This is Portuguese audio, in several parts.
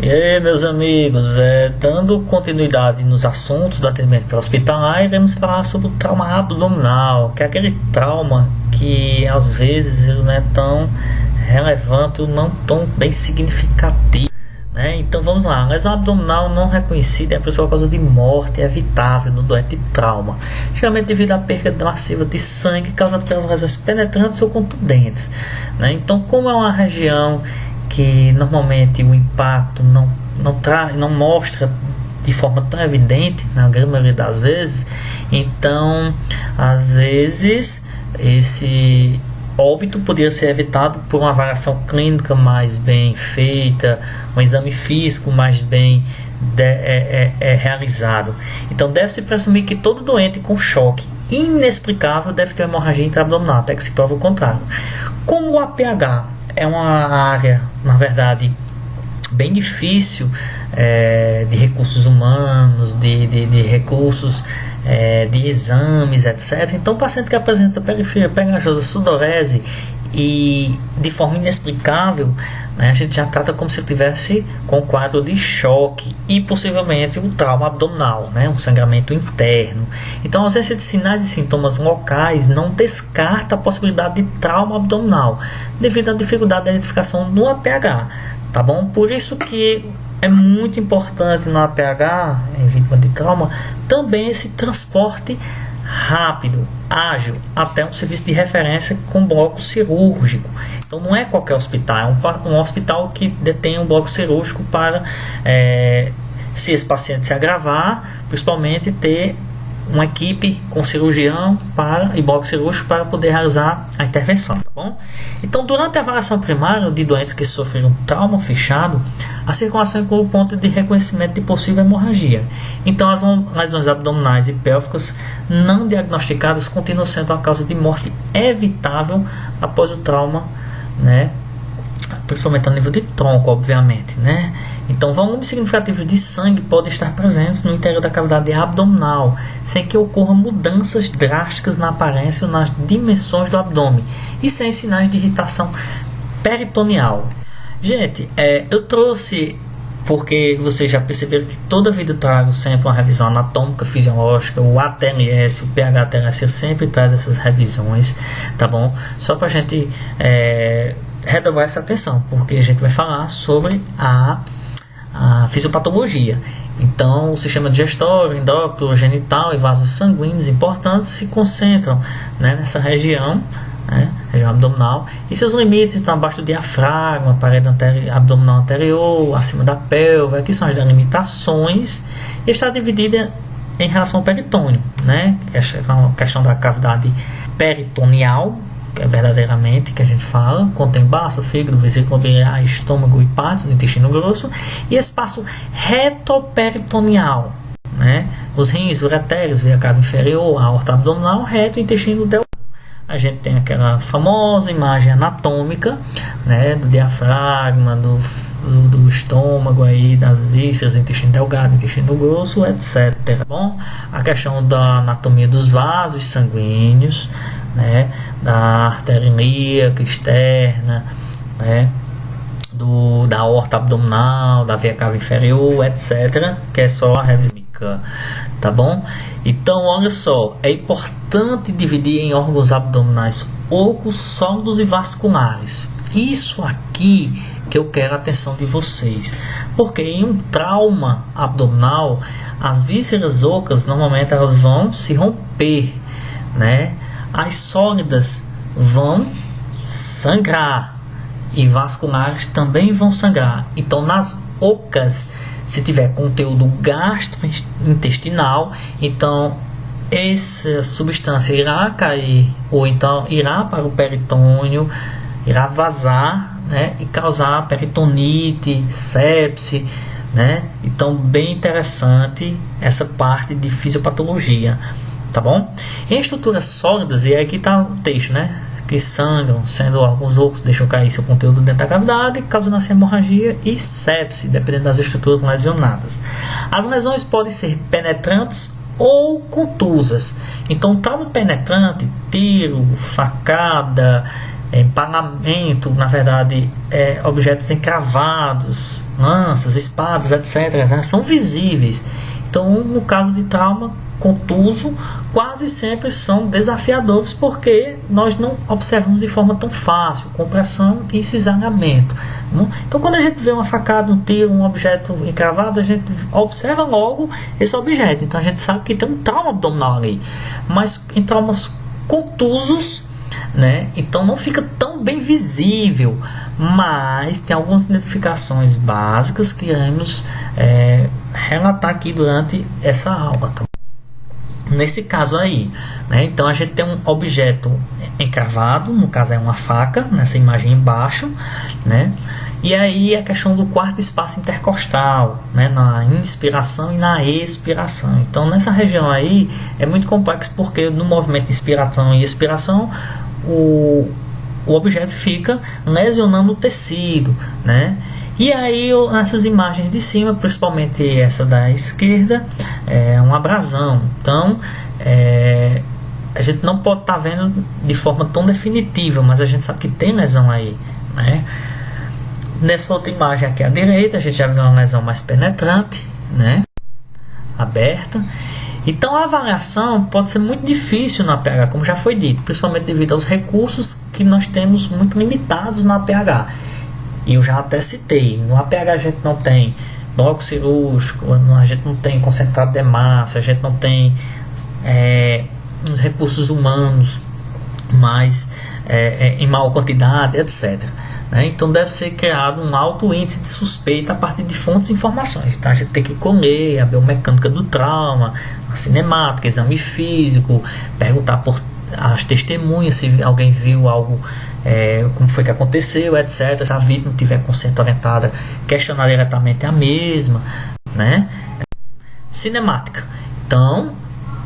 E aí, meus amigos, dando continuidade nos assuntos do atendimento pré-hospitalar, iremos falar sobre o trauma abdominal, que é aquele trauma que às vezes ele não é tão relevante ou não tão bem significativo, né? Então vamos lá. Lesão abdominal não reconhecida é a principal causa de morte evitável no doente de trauma, geralmente devido à perda massiva de sangue causada pelas lesões penetrantes ou contundentes, né? Então, como é uma região que normalmente o impacto não mostra de forma tão evidente, na grande maioria das vezes, então às vezes esse óbito poderia ser evitado por uma avaliação clínica mais bem feita, um exame físico mais bem realizado. Então deve-se presumir que todo doente com choque inexplicável deve ter hemorragia intraabdominal, até que se prove o contrário. Como o APH é uma área, na verdade, bem difícil de recursos humanos, de recursos de exames, etc. Então, o paciente que apresenta periferia pegajosa, sudorese e de forma inexplicável, né, a gente já trata como se tivesse com quadro de choque e possivelmente um trauma abdominal, né, um sangramento interno. Então, a ausência de sinais e sintomas locais não descarta a possibilidade de trauma abdominal devido à dificuldade da identificação no APH, tá bom? Por isso que é muito importante no APH, em vítima de trauma, também esse transporte rápido, ágil, até um serviço de referência com bloco cirúrgico. Então não é qualquer hospital, é um hospital que detém um bloco cirúrgico para, se esse paciente se agravar, principalmente ter uma equipe com cirurgião e bloco cirúrgico para poder realizar a intervenção, tá bom? Então, durante a avaliação primária de doentes que sofreram trauma fechado, a circulação inclui o ponto de reconhecimento de possível hemorragia. Então, as lesões abdominais e pélvicas não diagnosticadas continuam sendo a causa de morte evitável após o trauma, né? Principalmente a nível de tronco, obviamente, né? Então, volumes significativos de sangue podem estar presentes no interior da cavidade abdominal, sem que ocorram mudanças drásticas na aparência ou nas dimensões do abdômen, e sem sinais de irritação peritoneal. Gente, eu trouxe, porque vocês já perceberam que toda vida eu trago sempre uma revisão anatômica, fisiológica, o ATLS, o PH-TLS, eu sempre traz essas revisões, tá bom? Só para a gente redobrar essa atenção, porque a gente vai falar sobre a fisiopatologia. Então, o sistema digestório, endócrino, genital e vasos sanguíneos importantes se concentram, né, nessa região, né, região abdominal, e seus limites estão abaixo do diafragma, parede abdominal anterior, acima da pelve. Aqui são as delimitações, e está dividida em relação ao peritônio, né, que é a questão da cavidade peritoneal, que é verdadeiramente que a gente fala, contém baço, fígado, vesícula biliar, estômago e partes do intestino grosso, e espaço retoperitoneal, né? Os rins, uretérios, via cava inferior, a aorta abdominal, reto, intestino delgado. A gente tem aquela famosa imagem anatômica, né, do diafragma, do estômago aí, das vísceras, intestino delgado, intestino grosso, etc. Bom, a questão da anatomia dos vasos sanguíneos, né, da artéria ilíaca externa, né, da aorta abdominal, da via cava inferior, etc., que é só a revisão, tá bom? Então, olha só, é importante dividir em órgãos abdominais ocos, sólidos e vasculares. Isso aqui que eu quero a atenção de vocês, porque em um trauma abdominal, as vísceras ocas normalmente elas vão se romper, né? As sólidas vão sangrar e vasculares também vão sangrar. Então, nas ocas, se tiver conteúdo gastrointestinal, então essa substância irá cair, ou então irá para o peritônio, irá vazar, né, e causar peritonite, sepse, né? Então, bem interessante essa parte de fisiopatologia, tá bom? Em estruturas sólidas, e aqui está o texto, né, que sangram, sendo órgãos ocos, deixam cair seu conteúdo dentro da cavidade, causando assim hemorragia e sepse, dependendo das estruturas lesionadas. As lesões podem ser penetrantes ou contusas. Então, trauma penetrante, tiro, facada, empalamento, na verdade, objetos encravados, lanças, espadas, etc., né, são visíveis. Então, no caso de trauma contuso, quase sempre são desafiadores, porque nós não observamos de forma tão fácil compressão e cisalhamento. Então, quando a gente vê uma facada, um tiro, um objeto encravado, a gente observa logo esse objeto. Então, a gente sabe que tem um trauma abdominal ali. Mas em traumas contusos, né, então não fica tão bem visível, mas tem algumas identificações básicas que iremos relatar aqui durante essa aula. Tá? Nesse caso aí, né, então a gente tem um objeto encravado, no caso é uma faca, nessa imagem embaixo, né, e aí a questão do quarto espaço intercostal, né, na inspiração e na expiração. Então nessa região aí é muito complexo, porque no movimento de inspiração e expiração o objeto fica lesionando o tecido, né? E aí essas imagens de cima, principalmente essa da esquerda, é uma abrasão. Então a gente não pode estar vendo de forma tão definitiva, mas a gente sabe que tem lesão aí, né? Nessa outra imagem aqui à direita, a gente já viu uma lesão mais penetrante, né, aberta. Então a avaliação pode ser muito difícil na APH, como já foi dito, principalmente devido aos recursos que nós temos muito limitados na APH. E eu já até citei, no APH a gente não tem bloco cirúrgico, a gente não tem concentrado de massa, a gente não tem os recursos humanos mais em maior quantidade, etc. Né? Então deve ser criado um alto índice de suspeita a partir de fontes e informações. Então a gente tem que colher a biomecânica do trauma, a cinemática, exame físico, perguntar por as testemunhas se alguém viu algo, como foi que aconteceu, etc. Se a vítima tiver consciente orientada, questionar diretamente a mesma, né? Cinemática. Então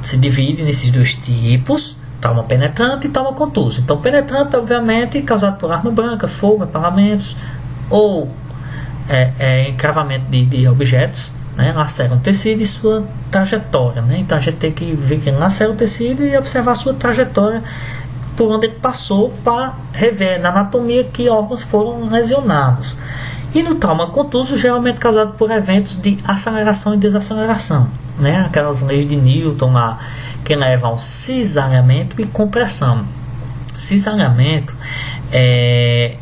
se divide nesses dois tipos: trauma penetrante e trauma contuso. Então, penetrante, obviamente, causado por arma branca, fogo, empalamentos ou encravamento de objetos, né, lacera um tecido e sua trajetória. Né? Então, a gente tem que ver que ele lacera o tecido e observar a sua trajetória por onde ele passou, para rever na anatomia que órgãos foram lesionados. E no trauma contuso, geralmente causado por eventos de aceleração e desaceleração, né? Aquelas leis de Newton lá, que levam ao cisalhamento e compressão. Cisalhamento é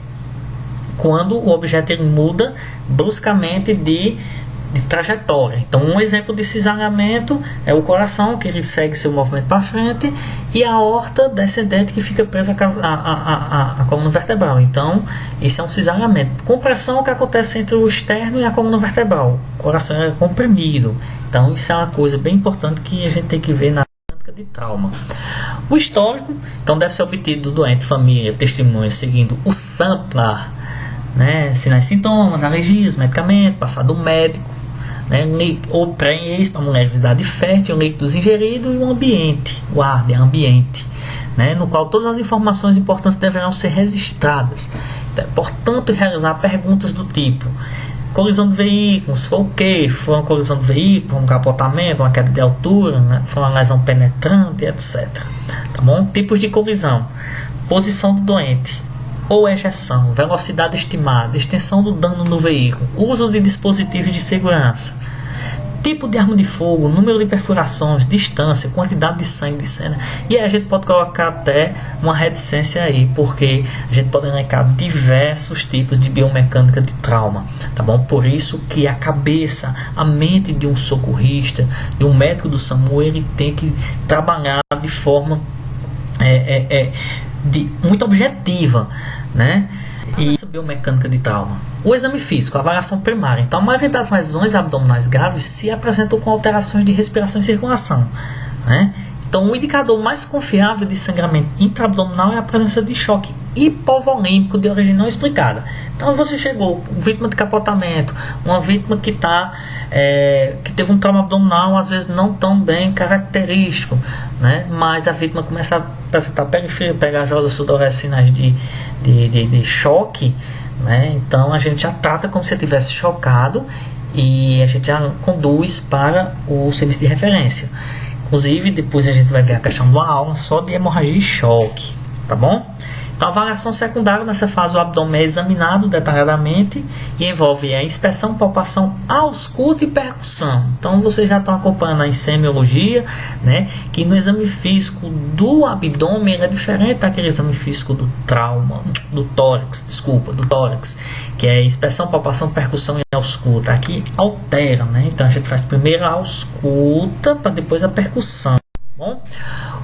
quando o objeto ele muda bruscamente de trajetória. Então, um exemplo de cisalhamento é o coração, que ele segue seu movimento para frente, e a aorta descendente, que fica presa à coluna vertebral. Então, isso é um cisalhamento. Compressão, que acontece entre o externo e a coluna vertebral. O coração é comprimido. Então, isso é uma coisa bem importante que a gente tem que ver na de trauma. O histórico, então, deve ser obtido do doente, família, testemunha, seguindo o SAMPLA, né? Sinais, sintomas, alergias, medicamento, passado médico, né? Ou pré e ex para mulheres de idade fértil, líquidos ingeridos e o ambiente, o ar, de ambiente, né? No qual todas as informações importantes deverão ser registradas. Então, é importante realizar perguntas do tipo: colisão de veículos, foi o que? Foi uma colisão de veículo, um capotamento, uma queda de altura, né? Foi uma lesão penetrante, etc. Tá bom? Tipos de colisão: posição do doente ou ejeção, velocidade estimada, extensão do dano no veículo, uso de dispositivos de segurança, tipo de arma de fogo, número de perfurações, distância, quantidade de sangue de cena. E aí a gente pode colocar até uma reticência aí, porque a gente pode elencar diversos tipos de biomecânica de trauma, tá bom? Por isso que a cabeça, a mente de um socorrista, de um médico do SAMU, ele tem que trabalhar de forma muito objetiva, né? E essa biomecânica de trauma. O exame físico, a avaliação primária. Então, a maioria das lesões abdominais graves se apresentam com alterações de respiração e circulação, né? Então, o indicador mais confiável de sangramento intraabdominal é a presença de choque hipovolêmico de origem não explicada. Então, você chegou, vítima de capotamento, uma vítima que teve um trauma abdominal, às vezes não tão bem característico, né? Mas a vítima começa a apresentar periferia pegajosa, sudorese, sinais de choque, né? Então, a gente já trata como se estivesse chocado e a gente já conduz para o serviço de referência. Inclusive, depois a gente vai ver a questão de uma aula só de hemorragia e choque, tá bom? Então, a avaliação secundária nessa fase, o abdômen é examinado detalhadamente e envolve a inspeção, palpação, ausculto e percussão. Então, vocês já estão acompanhando a semiologia, né, que no exame físico do abdômen é diferente daquele exame físico do tórax, que é inspeção, palpação, percussão e ausculta. Aqui altera, né? Então, a gente faz primeiro a ausculta para depois a percussão. Bom,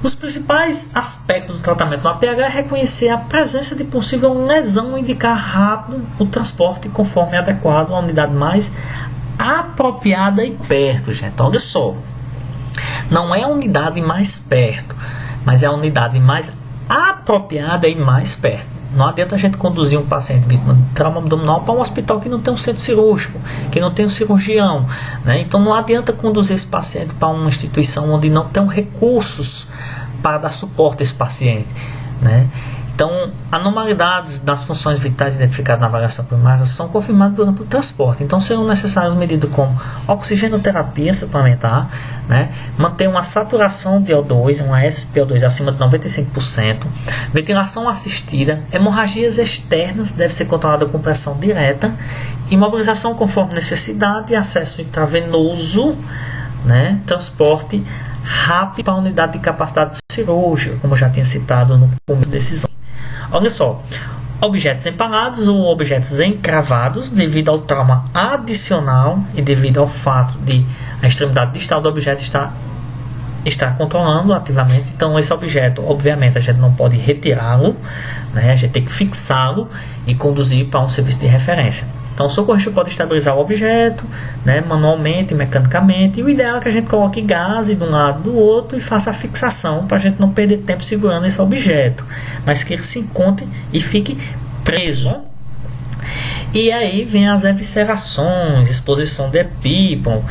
os principais aspectos do tratamento no APH é reconhecer a presença de possível lesão e indicar rápido o transporte conforme adequado à unidade mais apropriada e perto, gente. Olha só, não é a unidade mais perto, mas é a unidade mais apropriada e mais perto. Não adianta a gente conduzir um paciente vítima de trauma abdominal para um hospital que não tem um centro cirúrgico, que não tem um cirurgião, né? Então não adianta conduzir esse paciente para uma instituição onde não tem recursos para dar suporte a esse paciente, né? Então, anormalidades das funções vitais identificadas na avaliação primária são confirmadas durante o transporte. Então, serão necessárias medidas como oxigenoterapia suplementar, né? Manter uma saturação de O2, uma SpO2 acima de 95%, ventilação assistida, hemorragias externas deve ser controlada com pressão direta, imobilização conforme necessidade, acesso intravenoso, né? Transporte rápido para a unidade de capacidade cirúrgica, como eu já tinha citado no começo da decisão. Olha só, objetos empalados ou objetos encravados devido ao trauma adicional e devido ao fato de a extremidade distal do objeto estar controlando ativamente. Então, esse objeto, obviamente, a gente não pode retirá-lo, né? A gente tem que fixá-lo e conduzir para um serviço de referência. Então, o socorrista pode estabilizar o objeto, né, manualmente, mecanicamente, e o ideal é que a gente coloque gás de um lado do outro e faça a fixação para a gente não perder tempo segurando esse objeto, mas que ele se encontre e fique preso. E aí vem as eviscerações, exposição de epípon,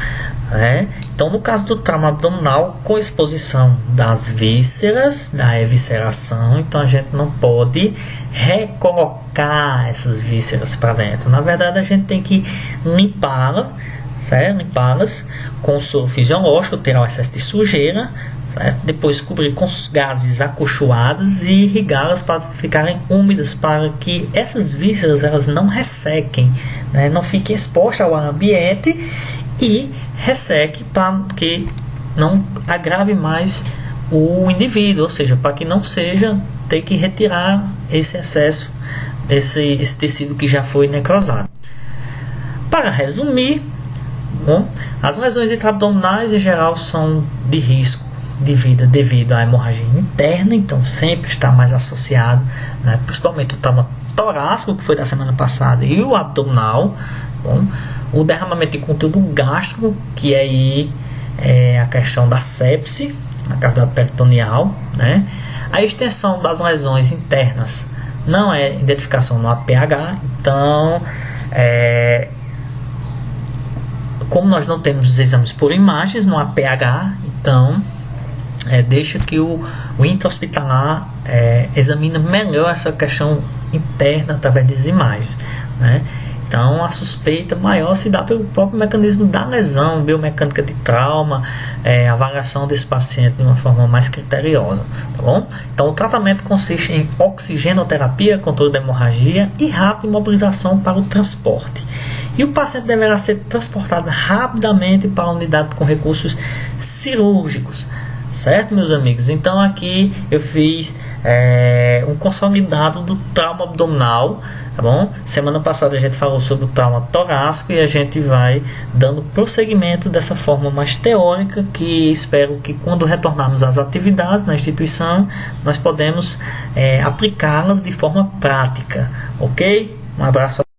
né? Então, no caso do trauma abdominal, com exposição das vísceras, da evisceração, então a gente não pode recolocar essas vísceras para dentro. Na verdade, a gente tem que limpá-las, certo? Limpá-las com soro fisiológico, tirar o excesso de sujeira, certo? Depois cobrir com gases acolchoados e irrigá-las para ficarem úmidas, para que essas vísceras elas não ressequem, né? Não fiquem expostas ao ambiente e resseque para que não agrave mais o indivíduo, ou seja, para que não seja ter que retirar esse excesso, esse tecido que já foi necrosado. Para resumir, bom, as lesões intraabdominais em geral são de risco de vida devido à hemorragia interna, então sempre está mais associado, né, principalmente o trauma torácico, que foi da semana passada, e o abdominal. Bom, o derramamento de conteúdo gástrico, que aí é a questão da sepse, na cavidade peritoneal, né? A extensão das lesões internas não é identificação no APH, então, como nós não temos os exames por imagens no APH, então, deixa que o intra-hospitalar examine melhor essa questão interna através das imagens, né? Então, a suspeita maior se dá pelo próprio mecanismo da lesão, biomecânica de trauma, avaliação desse paciente de uma forma mais criteriosa, tá bom? Então, o tratamento consiste em oxigenoterapia, controle da hemorragia e rápida imobilização para o transporte. E o paciente deverá ser transportado rapidamente para a unidade com recursos cirúrgicos, certo, meus amigos? Então, aqui eu fiz um consolidado do trauma abdominal, tá bom? Semana passada a gente falou sobre o trauma torácico e a gente vai dando prosseguimento dessa forma mais teórica, que espero que quando retornarmos às atividades na instituição nós podemos aplicá-las de forma prática, ok? Um abraço a